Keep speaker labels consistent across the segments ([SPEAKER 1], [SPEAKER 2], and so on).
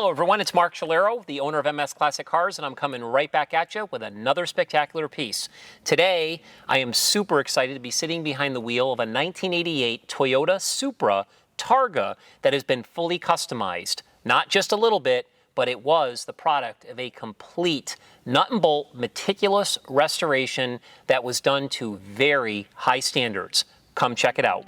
[SPEAKER 1] Hello everyone, it's Mark Shalero, the owner of MS Classic Cars, and I'm coming right back at you with another spectacular piece. Today, I am super excited to be sitting behind the wheel of a 1988 Toyota Supra Targa that has been fully customized. Not just a little bit, but it was the product of a complete nut and bolt, meticulous restoration that was done to very high standards. Come check it out.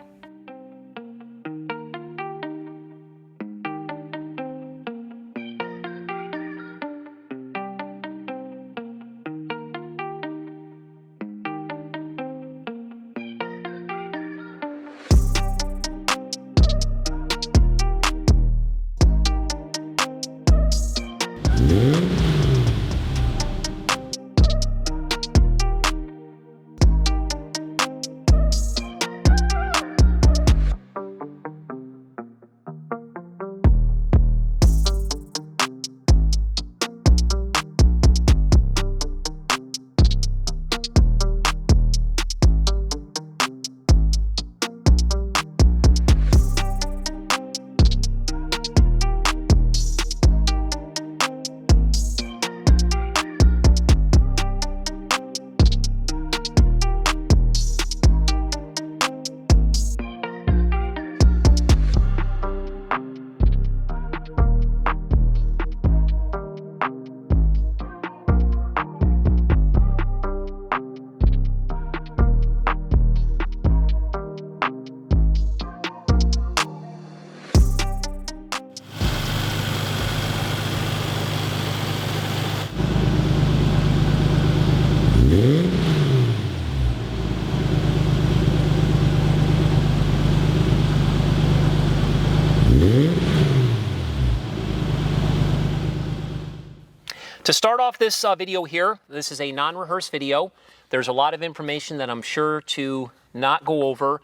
[SPEAKER 1] To start off this video here, this is a non-rehearsed video. There's a lot of information that I'm sure to not go over,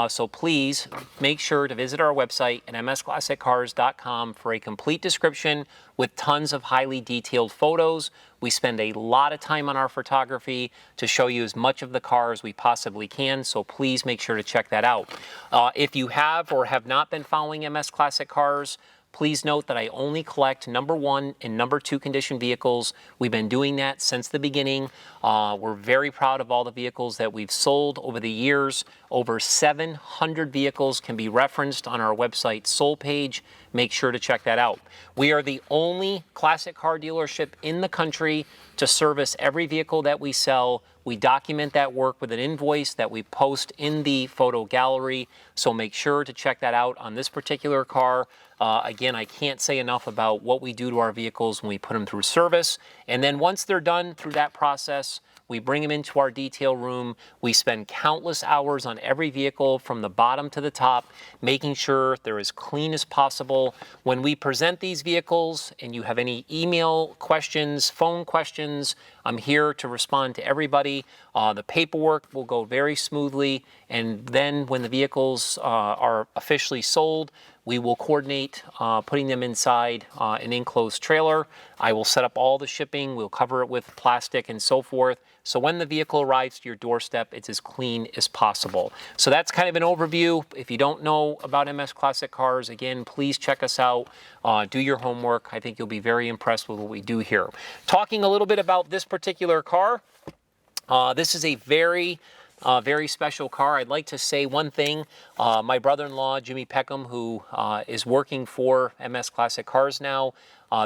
[SPEAKER 1] so please make sure to visit our website at msclassiccars.com for a complete description with tons of highly detailed photos. We spend a lot of time on our photography to show you as much of the car as we possibly can, so please make sure to check that out. If you have or have not been following MS Classic Cars, please note that I only collect #1 and #2 condition vehicles. We've been doing that since the beginning. We're very proud of all the vehicles that we've sold over the years. Over 700 vehicles can be referenced on our website sold page. Make sure to check that out. We are the only classic car dealership in the country to service every vehicle that we sell. We document that work with an invoice that we post in the photo gallery, so make sure to check that out on this particular car. Again, I can't say enough about what we do to our vehicles when we put them through service. And then once they're done through that process, we bring them into our detail room. We spend countless hours on every vehicle from the bottom to the top, making sure they're as clean as possible. When we present these vehicles and you have any email questions, phone questions, I'm here to respond to everybody. The paperwork will go very smoothly, and then when the vehicles are officially sold, we will coordinate putting them inside an enclosed trailer. I will set up all the shipping. We'll cover it with plastic and so forth. So when the vehicle arrives to your doorstep, it's as clean as possible. So that's kind of an overview. If you don't know about MS Classic Cars, again, please check us out. Do your homework. I think you'll be very impressed with what we do here. Talking a little bit about this particular car. This is a very special car. I'd like to say one thing. My brother-in-law, Jimmy Peckham, who is working for MS Classic Cars now,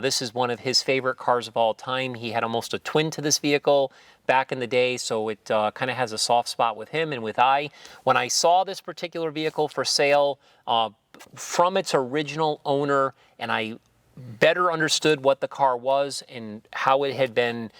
[SPEAKER 1] this is one of his favorite cars of all time. He had almost a twin to this vehicle back in the day, so it kind of has a soft spot with him and with I. When I saw this particular vehicle for sale from its original owner, and I better understood what the car was and how it had been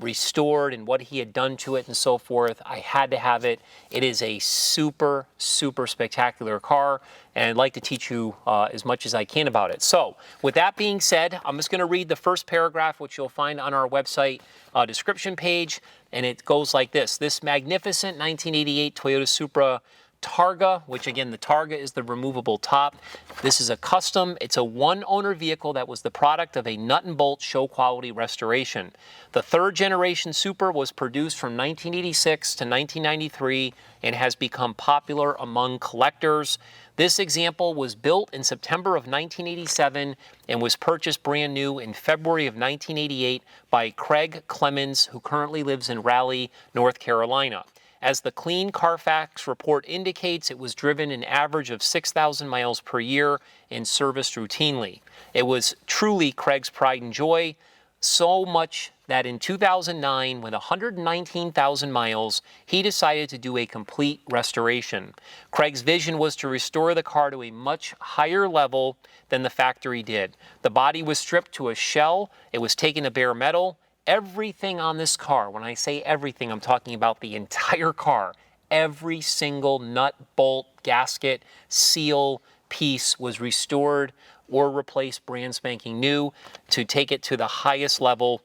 [SPEAKER 1] restored and what he had done to it and so forth, I had to have it. It is a super spectacular car, and I'd like to teach you as much as I can about it. So with that being said, I'm just going to read the first paragraph, which you'll find on our website description page, and it goes like this. This magnificent 1988 Toyota Supra Targa, which again, the Targa is the removable top. This is a custom. It's a one-owner vehicle that was the product of a nut and bolt show quality restoration. The third generation Supra was produced from 1986 to 1993 and has become popular among collectors. This example was built in September of 1987 and was purchased brand new in February of 1988 by Craig Clemens, who currently lives in Raleigh, North Carolina. As the clean Car Fax report indicates, it was driven an average of 6,000 miles per year and serviced routinely. It was truly Craig's pride and joy, so much that in 2009, with 119,000 miles, he decided to do a complete restoration. Craig's vision was to restore the car to a much higher level than the factory did. The body was stripped to a shell, it was taken to bare metal. Everything on this car, when I say everything, I'm talking about the entire car. Every single nut, bolt, gasket, seal, piece was restored or replaced brand spanking new to take it to the highest level.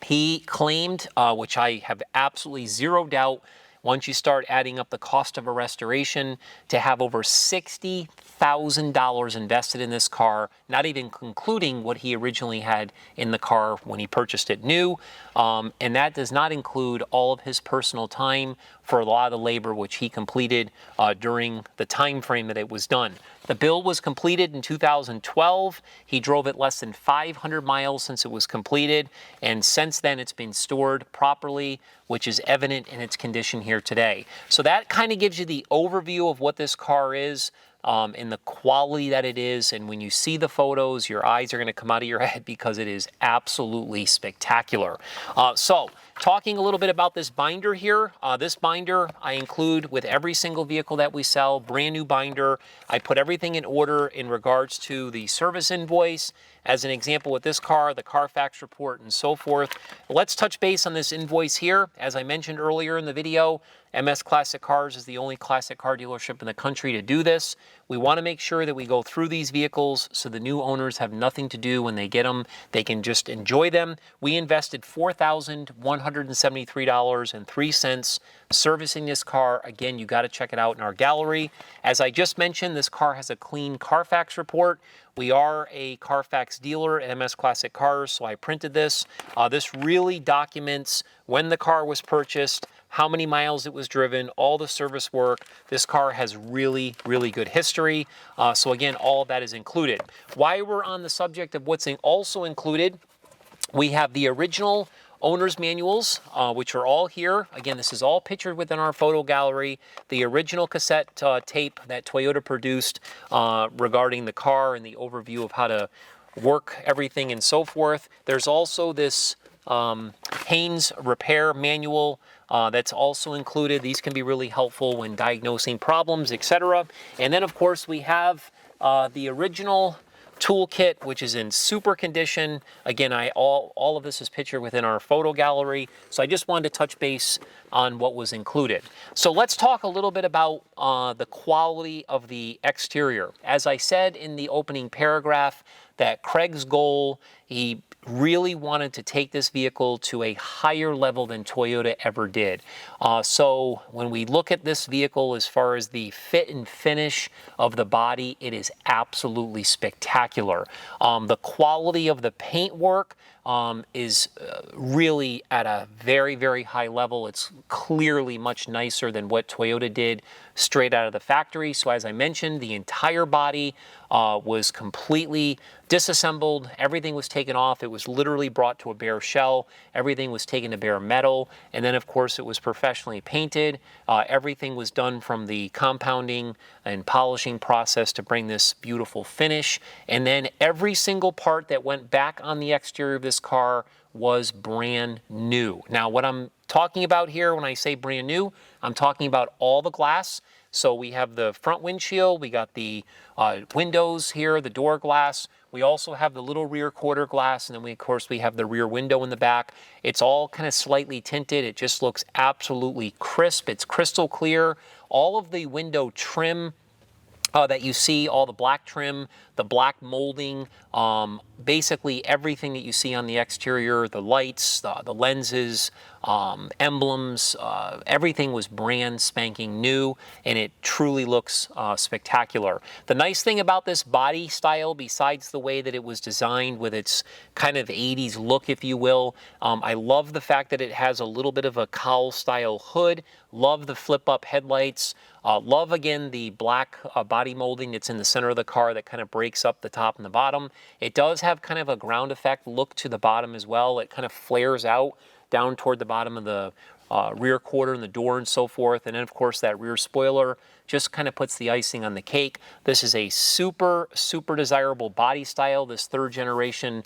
[SPEAKER 1] He claimed, which I have absolutely zero doubt, once you start adding up the cost of a restoration, to have over $60,000 invested in this car, not even including what he originally had in the car when he purchased it new. And that does not include all of his personal time for a lot of the labor which he completed during the time frame that it was done. The build was completed in 2012. He drove it less than 500 miles since it was completed, and since then it's been stored properly, which is evident in its condition here today. So that kind of gives you the overview of what this car is. And the quality that it is, and when you see the photos, your eyes are going to come out of your head because it is absolutely spectacular. So, talking a little bit about this binder here. This binder I include with every single vehicle that we sell, brand new binder. I put everything in order in regards to the service invoice. As an example with this car, the Car Fax report and so forth. Let's touch base on this invoice here. As I mentioned earlier in the video, MS Classic Cars is the only classic car dealership in the country to do this. We want to make sure that we go through these vehicles so the new owners have nothing to do when they get them. They can just enjoy them. We invested $4,173.03 servicing this car. Again, you got to check it out in our gallery. As I just mentioned, this car has a clean Car Fax report. We are a Car Fax dealer at MS Classic Cars, so I printed this. This really documents when the car was purchased, how many miles it was driven, all the service work. This car has really, really good history. So again, all of that is included. While we're on the subject of what's also included, we have the original owner's manuals, which are all here. Again, this is all pictured within our photo gallery. The original cassette tape that Toyota produced regarding the car and the overview of how to work everything and so forth. There's also this Haynes repair manual that's also included. These can be really helpful when diagnosing problems, etc. And then, of course, we have the original toolkit, which is in super condition. Again, all of this is pictured within our photo gallery. So I just wanted to touch base on what was included. So let's talk a little bit about the quality of the exterior. As I said in the opening paragraph, that Craig's goal, he really wanted to take this vehicle to a higher level than Toyota ever did. So when we look at this vehicle as far as the fit and finish of the body, it is absolutely spectacular. The quality of the paintwork is really at a very, very high level. It's clearly much nicer than what Toyota did straight out of the factory. So as I mentioned, the entire body was completely disassembled. Everything was taken off. It was literally brought to a bare shell. Everything was taken to bare metal. And then, of course, it was professionally painted. Everything was done from the compounding and polishing process to bring this beautiful finish. And then every single part that went back on the exterior of this car was brand new. Now, what I'm talking about here when I say brand new, I'm talking about all the glass. So we have the front windshield, we got the windows here, the door glass. We also have the little rear quarter glass, and then of course we have the rear window in the back. It's all kind of slightly tinted. It just looks absolutely crisp. It's crystal clear. All of the window trim that you see, all the black trim, the black molding, basically everything that you see on the exterior, the lights, the lenses, emblems, everything was brand spanking new, and it truly looks spectacular. The nice thing about this body style, besides the way that it was designed with its kind of 80s look, if you will, I love the fact that it has a little bit of a cowl style hood. Love the flip up headlights. Love, again, the black body molding that's in the center of the car that kind of breaks up the top and the bottom. It does have kind of a ground effect look to the bottom as well. It kind of flares out down toward the bottom of the rear quarter and the door and so forth. And then, of course, that rear spoiler just kind of puts the icing on the cake. This is a super, super desirable body style, this third generation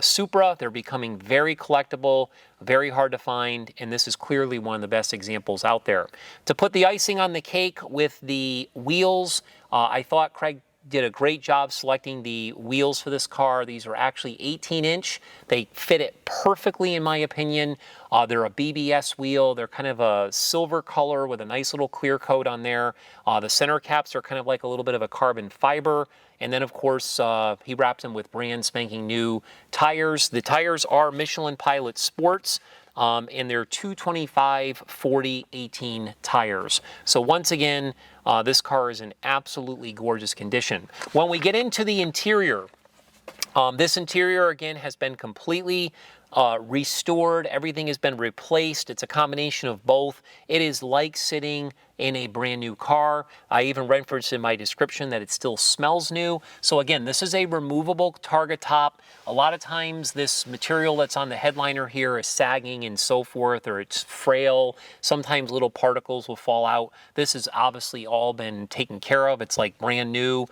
[SPEAKER 1] Supra. They're becoming very collectible, very hard to find, and this is clearly one of the best examples out there. To put the icing on the cake with the wheels, I thought Craig did a great job selecting the wheels for this car. These are actually 18-inch. They fit it perfectly, in my opinion. They're a BBS wheel. They're kind of a silver color with a nice little clear coat on there. The center caps are kind of like a little bit of a carbon fiber. And then, of course, he wraps them with brand spanking new tires. The tires are Michelin Pilot Sports. And they're 225/40/18 tires. So once again, this car is in absolutely gorgeous condition. When we get into the interior, this interior, again, has been completely restored. Everything has been replaced. It's a combination of both. It is like sitting in a brand new car. I even referenced in my description that it still smells new. So again, this is a removable Targa top. A lot of times this material that's on the headliner here is sagging and so forth, or it's frail. Sometimes little particles will fall out. This has obviously all been taken care of. It's like brand new.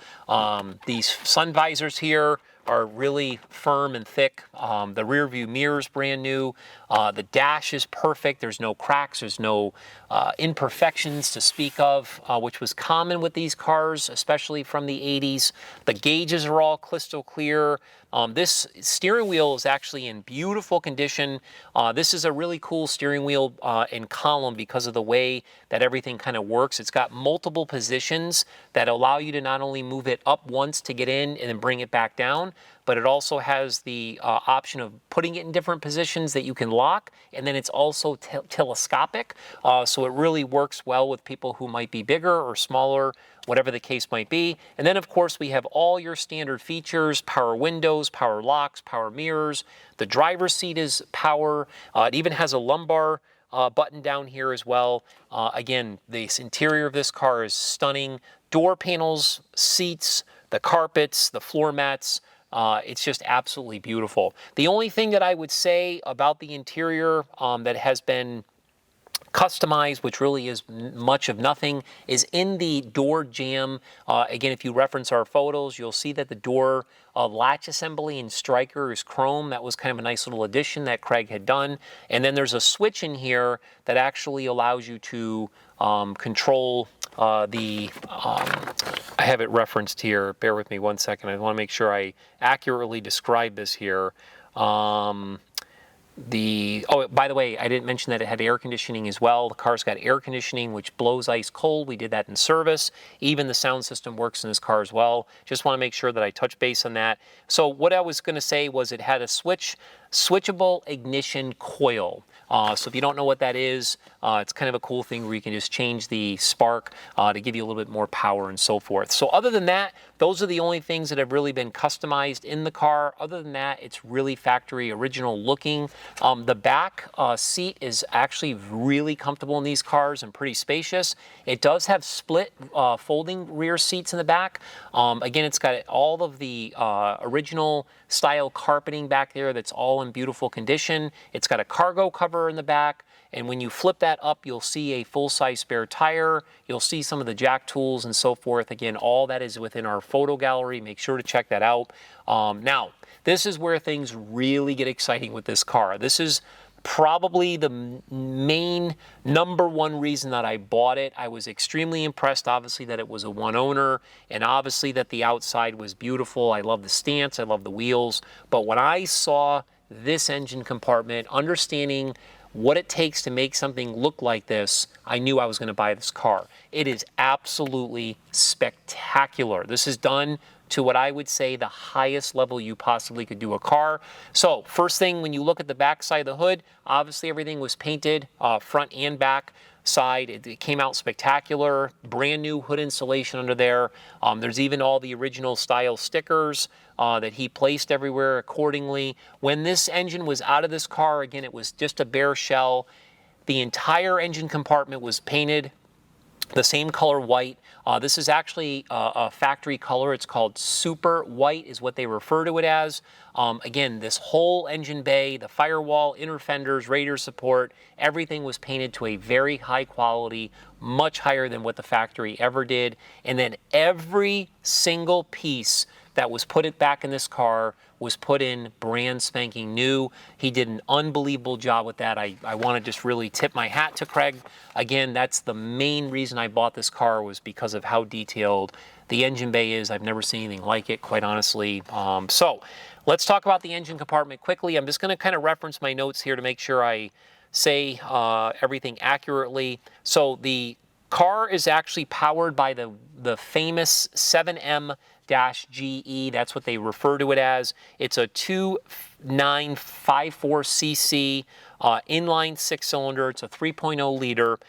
[SPEAKER 1] These sun visors here are really firm and thick. The rear view mirror is brand new. The dash is perfect. There's no cracks. There's no imperfections to speak of, which was common with these cars, especially from the 80s. The gauges are all crystal clear. This steering wheel is actually in beautiful condition. This is a really cool steering wheel and column because of the way that everything kind of works. It's got multiple positions that allow you to not only move it up once to get in and then bring it back down, but it also has the option of putting it in different positions that you can lock, and then it's also telescopic, so it really works well with people who might be bigger or smaller, whatever the case might be. And then, of course, we have all your standard features: power windows, power locks, power mirrors. The driver's seat is power. It even has a lumbar button down here as well. Again, the interior of this car is stunning. Door panels, seats, the carpets, the floor mats. It's just absolutely beautiful. The only thing that I would say about the interior that has been customized, which really is much of nothing, is in the door jamb. Again, if you reference our photos, you'll see that the door latch assembly and striker is chrome. That was kind of a nice little addition that Craig had done. And then there's a switch in here that actually allows you to control I have it referenced here. Bear with me one second. I want to make sure I accurately describe this here. Oh, by the way, I didn't mention that it had air conditioning as well. The car's got air conditioning, which blows ice cold. We did that in service. Even the sound system works in this car as well. Just want to make sure that I touch base on that. So what I was going to say was it had a switchable ignition coil. So if you don't know what that is, it's kind of a cool thing where you can just change the spark to give you a little bit more power and so forth. So other than that, those are the only things that have really been customized in the car. Other than that, it's really factory original looking. The back seat is actually really comfortable in these cars and pretty spacious. It does have split folding rear seats in the back. Again, it's got all of the original style carpeting back there that's all in beautiful condition. It's got a cargo cover in the back, and when you flip that up, you'll see a full-size spare tire. You'll see some of the jack tools and so forth. Again, all that is within our photo gallery. Make sure to check that out. Now, this is where things really get exciting with this car. This is probably the main #1 reason that I bought it. I was extremely impressed, obviously, that it was a one owner, and obviously that the outside was beautiful. I love the stance, I love the wheels, but when I saw this engine compartment, understanding what it takes to make something look like this, I knew I was going to buy this car. It is absolutely spectacular. This is done to what I would say the highest level you possibly could do a car. So first thing, when you look at the back side of the hood, obviously everything was painted, front and back side. It came out spectacular, brand new hood insulation under there. There's even all the original style stickers that he placed everywhere accordingly. When this engine was out of this car, again, it was just a bare shell. The entire engine compartment was painted the same color white. This is actually a factory color. It's called super white is what they refer to it as. Again, this whole engine bay, the firewall, inner fenders, radiator support, everything was painted to a very high quality, much higher than what the factory ever did. And then every single piece that was put back in this car was put in brand spanking new. He did an unbelievable job with that. I want to just really tip my hat to Craig. Again, that's the main reason I bought this car, was because of how detailed the engine bay is. I've never seen anything like it, quite honestly. So let's talk about the engine compartment quickly. I'm just going to kind of reference my notes here to make sure I say everything accurately. So the car is actually powered by the famous 7M-GE. That's what they refer to it as. It's a 2.954cc inline six-cylinder. It's a 3.0 liter.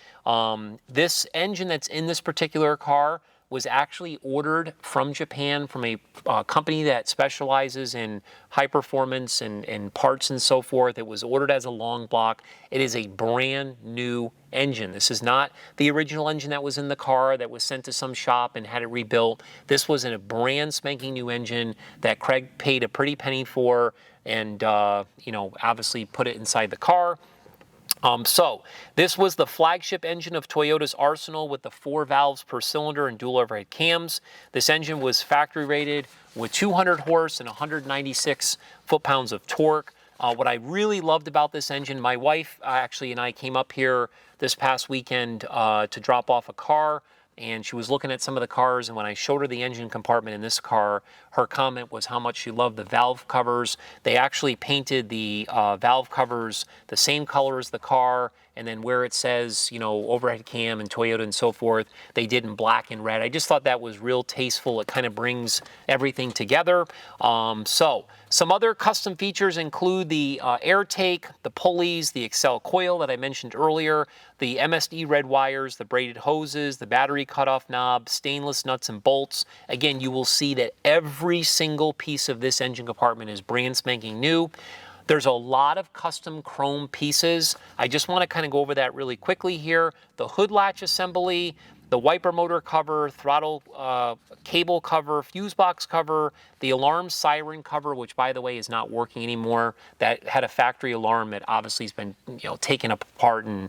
[SPEAKER 1] This engine that's in this particular car was actually ordered from Japan from a company that specializes in high performance and parts and so forth. It was ordered as a long block. It is a brand new engine. This is not the original engine that was in the car that was sent to some shop and had it rebuilt. This was a brand spanking new engine that Craig paid a pretty penny for, and you know, obviously put it inside the car. So this was the flagship engine of Toyota's arsenal with the 4 valves per cylinder and dual overhead cams. This engine was factory rated with 200 horse and 196 foot-pounds of torque. What I really loved about this engine, my wife actually and I came up here this past weekend to drop off a car, and she was looking at some of the cars, and when I showed her the engine compartment in this car, her comment was how much she loved the valve covers. They actually painted the valve covers the same color as the car, and then where it says, you know, overhead cam and Toyota and so forth, they did in black and red. I just thought that was real tasteful. It kind of brings everything together. So some other custom features include the air take, the pulleys, the Excel coil that I mentioned earlier, the MSD red wires, the braided hoses, the battery cutoff knob, stainless nuts and bolts. Again, you will see that every single piece of this engine compartment is brand spanking new. There's a lot of custom chrome pieces. I just want to kind of go over that really quickly here. The hood latch assembly, the wiper motor cover, throttle cable cover, fuse box cover, the alarm siren cover, which by the way is not working anymore. That had a factory alarm that obviously has been, you know, taken apart and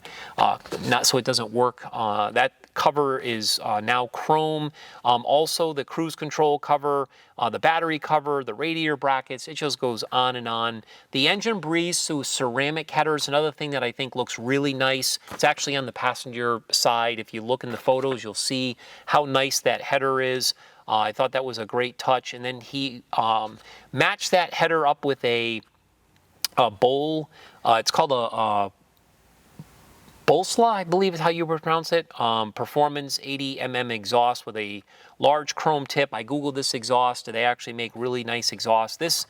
[SPEAKER 1] not so it doesn't work. That cover is now chrome. Also the cruise control cover, the battery cover, the radiator brackets, it just goes on and on. The engine breathes through ceramic headers. Another thing that I think looks really nice. It's actually on the passenger side. If you look in the photos, you'll see how nice that header is. I thought that was a great touch. And then he matched that header up with a bowl. It's called a Bolsla, I believe is how you would pronounce it. Performance 80mm exhaust with a large chrome tip. I googled this exhaust. They actually make really nice exhaust. This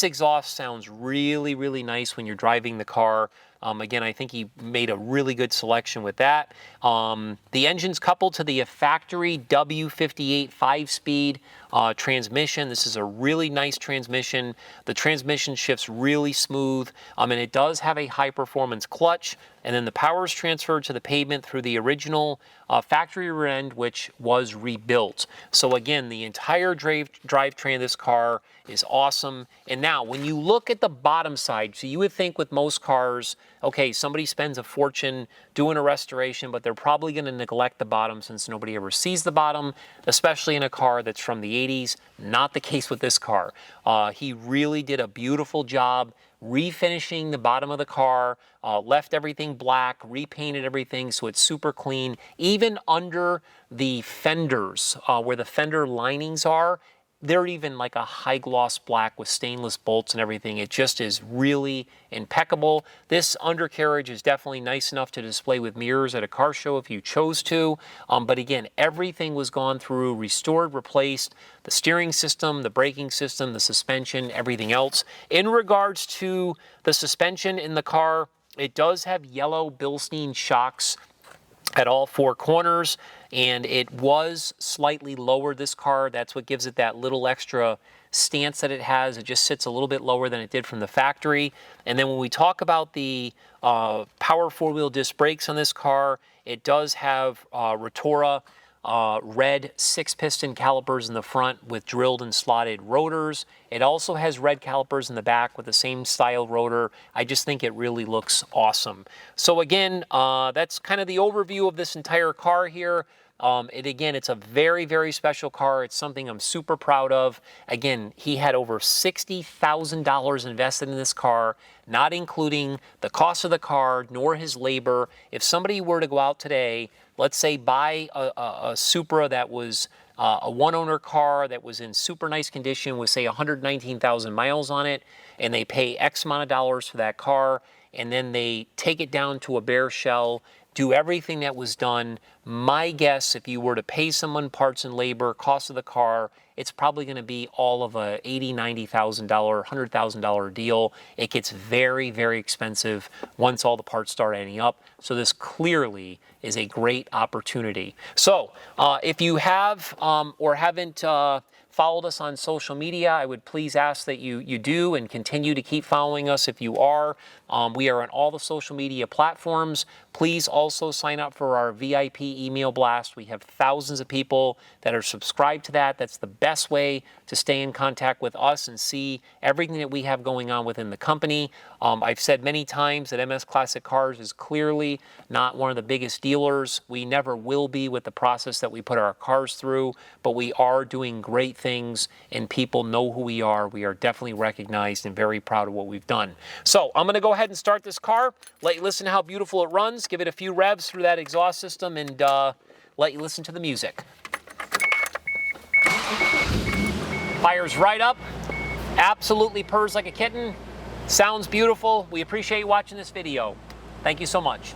[SPEAKER 1] exhaust sounds really, really nice when you're driving the car. Again, I think he made a really good selection with that. The engine's coupled to the factory W58 5-speed transmission. This is a really nice transmission. The transmission shifts really smooth, and it does have a high-performance clutch. And then the power is transferred to the pavement through the original factory rear end, which was rebuilt. So again, the entire drivetrain of this car is awesome. And now, when you look at the bottom side, so you would think with most cars, okay, somebody spends a fortune doing a restoration, but they're probably going to neglect the bottom since nobody ever sees the bottom, especially in a car that's from the 80s. Not the case with this car. He really did a beautiful job refinishing the bottom of the car, left everything black, repainted everything so it's super clean. Even under the fenders, where the fender linings are, they're even like a high gloss black with stainless bolts and everything. It just is really impeccable. This undercarriage is definitely nice enough to display with mirrors at a car show if you chose to. But again, everything was gone through, restored, replaced. The steering system, the braking system, the suspension, everything else. In regards to the suspension in the car, it does have yellow Bilstein shocks at all four corners, and it was slightly lower, this car. That's what gives it that little extra stance that it has. It just sits a little bit lower than it did from the factory. And then when we talk about the power four-wheel disc brakes on this car, it does have Rotora red 6-piston calipers in the front with drilled and slotted rotors. It also has red calipers in the back with the same style rotor. I just think it really looks awesome. So again, that's kind of the overview of this entire car here. Again, it's a very, very special car. It's something I'm super proud of. Again, he had over $60,000 invested in this car, not including the cost of the car nor his labor. If somebody were to go out today, let's say buy a Supra that was a one-owner car that was in super nice condition with, say, 119,000 miles on it, and they pay X amount of dollars for that car, and then they take it down to a bare shell, do everything that was done. My guess, if you were to pay someone parts and labor, cost of the car, it's probably going to be all of a $80,000, $90,000, $100,000 deal. It gets very, very expensive once all the parts start adding up. So this clearly is a great opportunity. So if you have or haven't followed us on social media, I would please ask that you do and continue to keep following us if you are. We are on all the social media platforms. Please also sign up for our VIP email blast. We have thousands of people that are subscribed to that. That's the best way to stay in contact with us and see everything that we have going on within the company. I've said many times that MS Classic Cars is clearly not one of the biggest dealers. We never will be with the process that we put our cars through, but we are doing great things and people know who we are. We are definitely recognized and very proud of what we've done. So I'm going to go ahead and start this car, let you listen to how beautiful it runs, give it a few revs through that exhaust system, and let you listen to the music. Fires right up, absolutely purrs like a kitten, sounds beautiful. We appreciate you watching this video. Thank you so much.